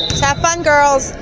Let's have fun, girls.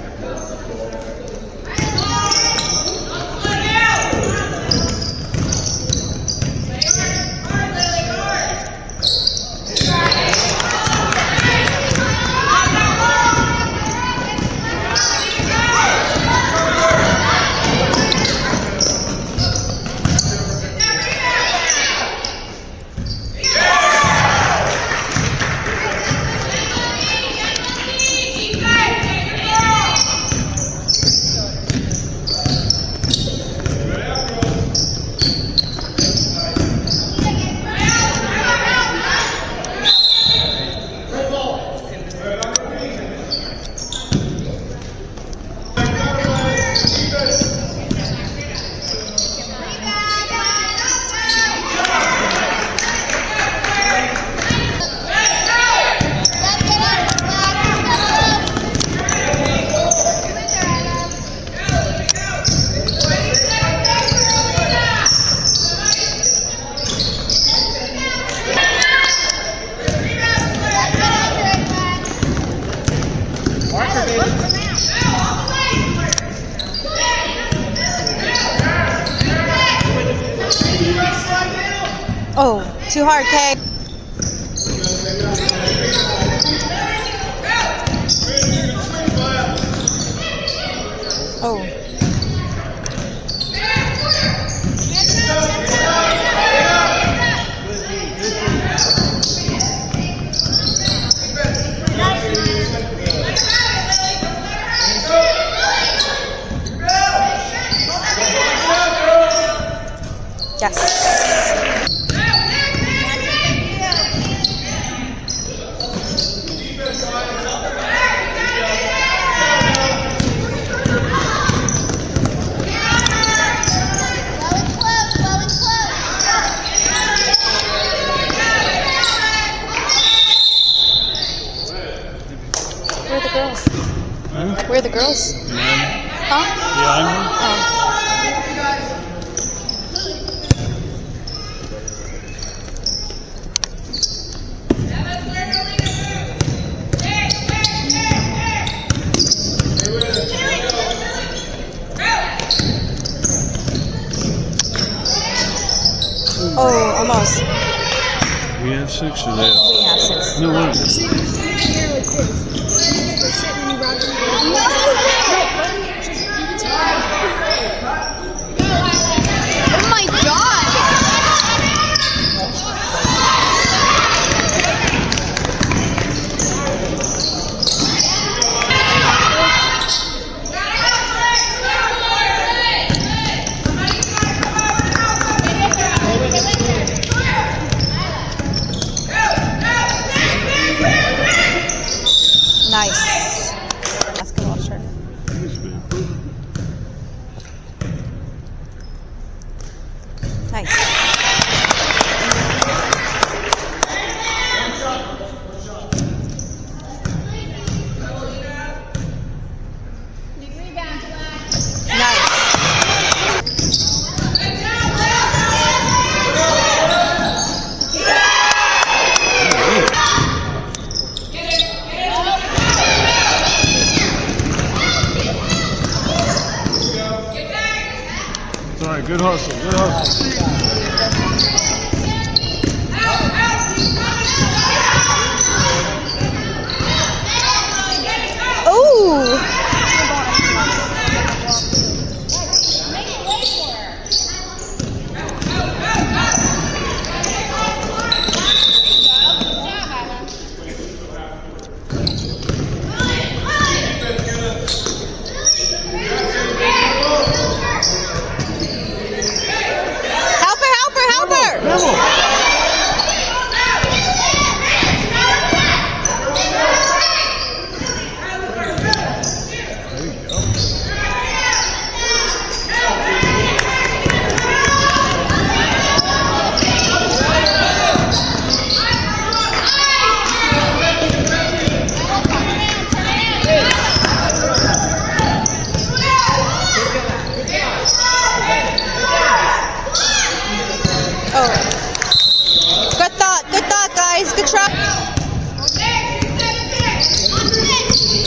Oh, too hard, Kay. Oh. Yes. Where are the girls? Huh? Where are the girls? Huh? Yeah, Oh. Oh, almost. We have 6 of that. We have 6. No way. Oh my god! Nice. Basketball shirt. Nice. It's all right. Good hustle. Good hustle. Ooh.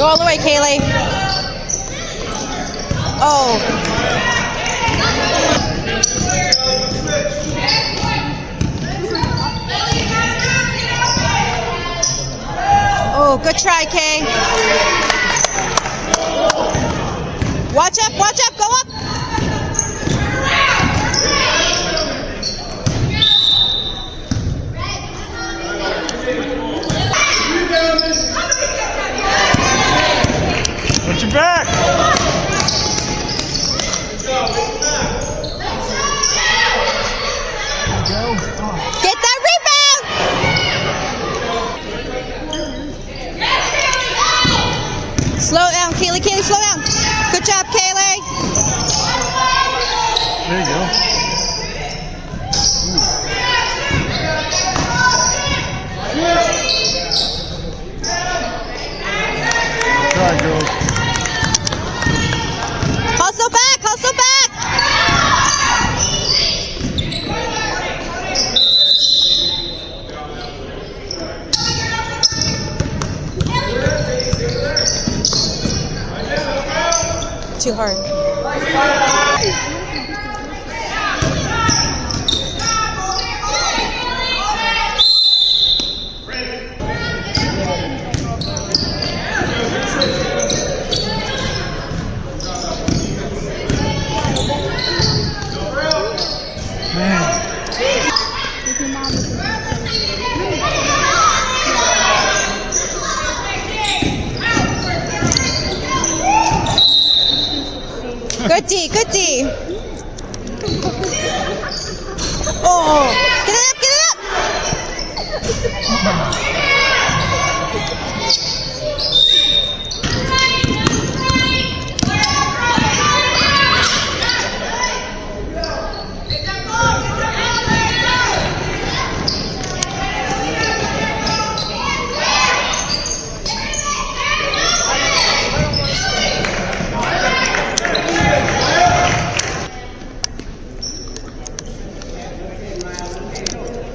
Go all the way, Kaylee. Oh. Oh, good try, Kay. Watch up, go up. Watch your back. Get that rebound. Slow down, Kaylee, slow down. Good job, Kaylee. There you go. Try, girls. Hustle back, hustle back. Too hard. Good D, good D. Oh, get it up, get it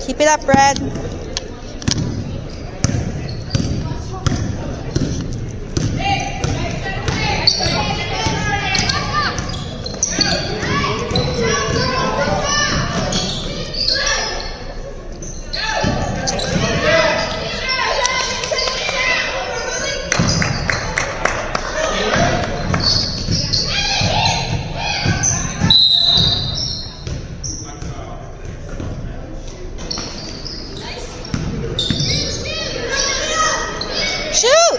Keep it up, Brad. Shoot!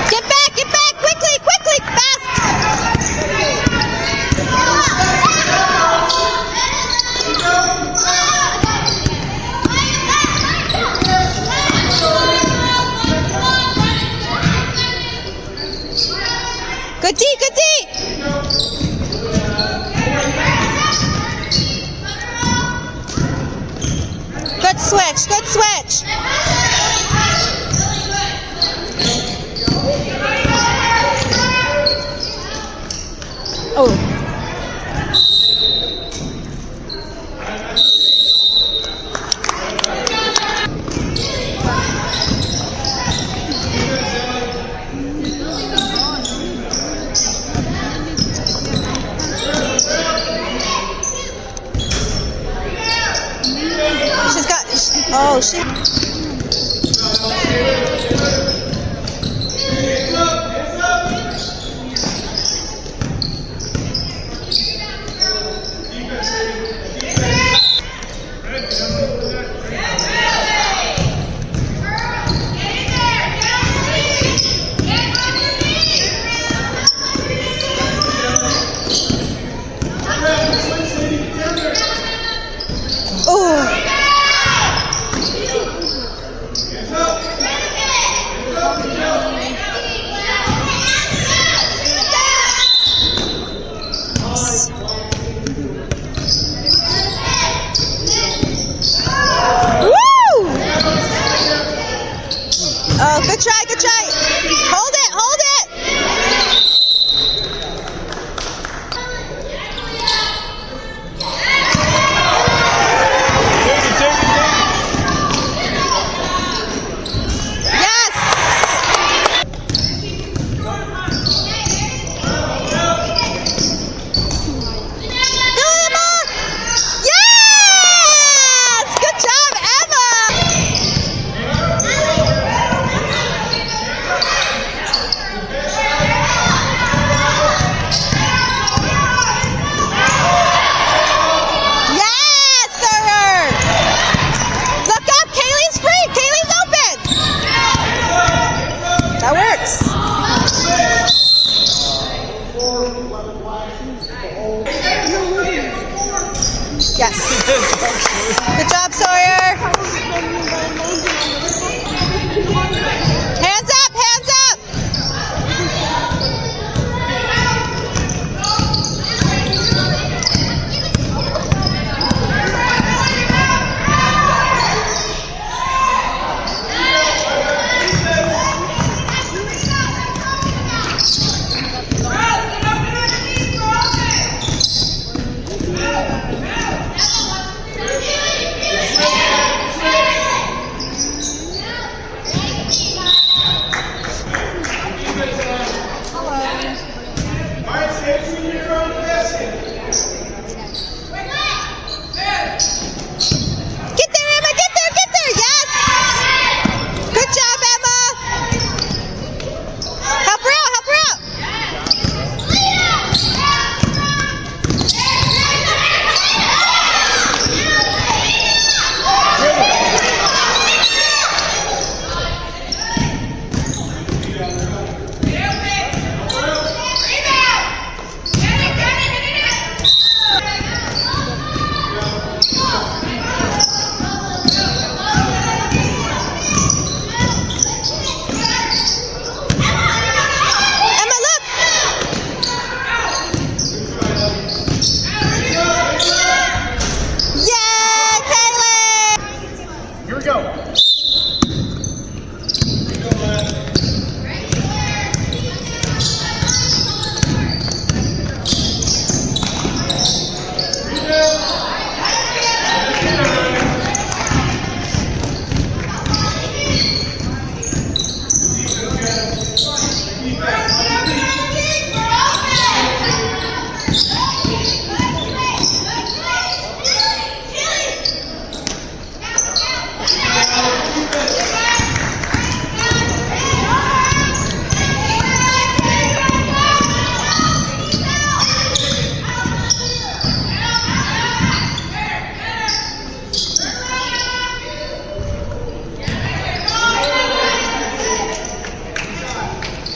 Get back, quickly, quickly, fast! Good D, good D! Good switch, good switch! Oh. She's got, oh, she. Oh. Woo! Oh, good try, good try. Hold it, hold it. Yes!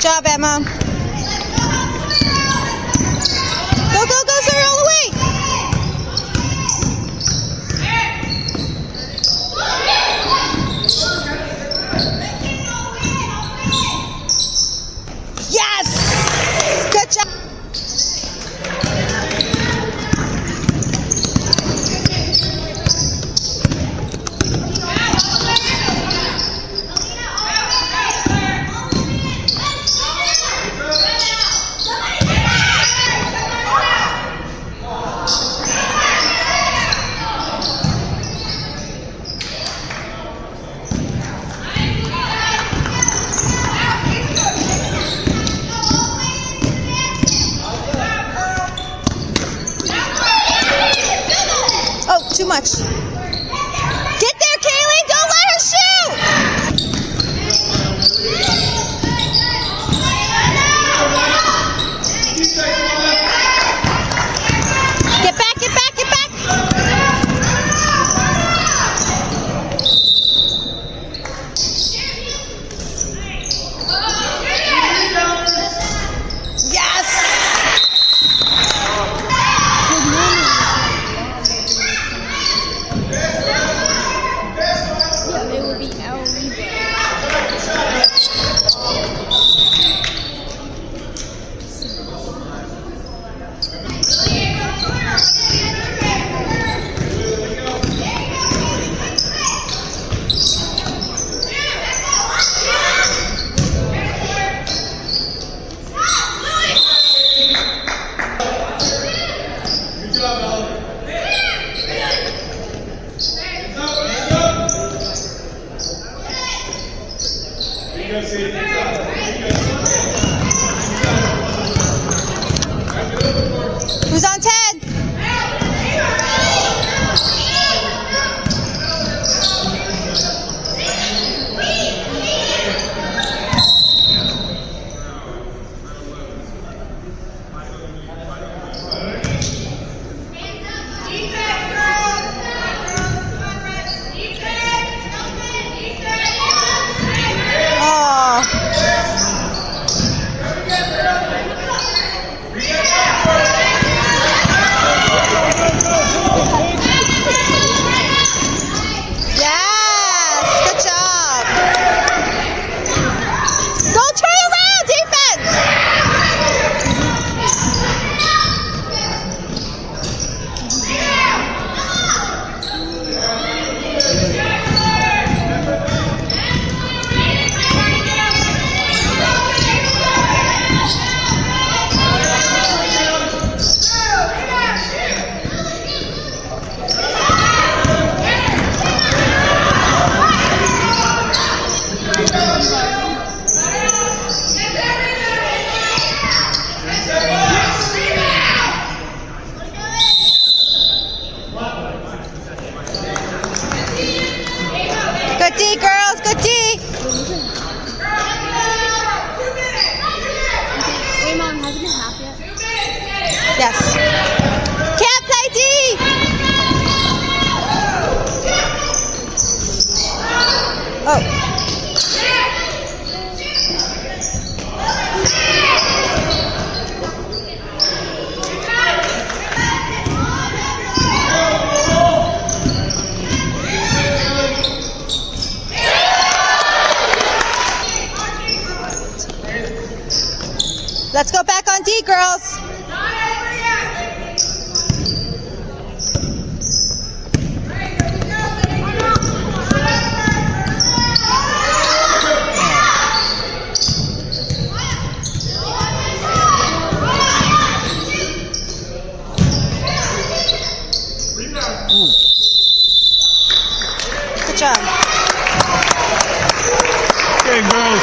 Job, Emma. Go, go, go, sir, all the way. Yes! Good job. Oh, too much. Get there, Kaylee. Don't let her shoot. Get back, get back, get back. Yes. It will be El Libro. Who's on 10? Good D, girls. Good D. Wait, Mom, hasn't it half yet? Yes. Can't play D. Oh. Let's go back on D, girls. job. Okay, girls.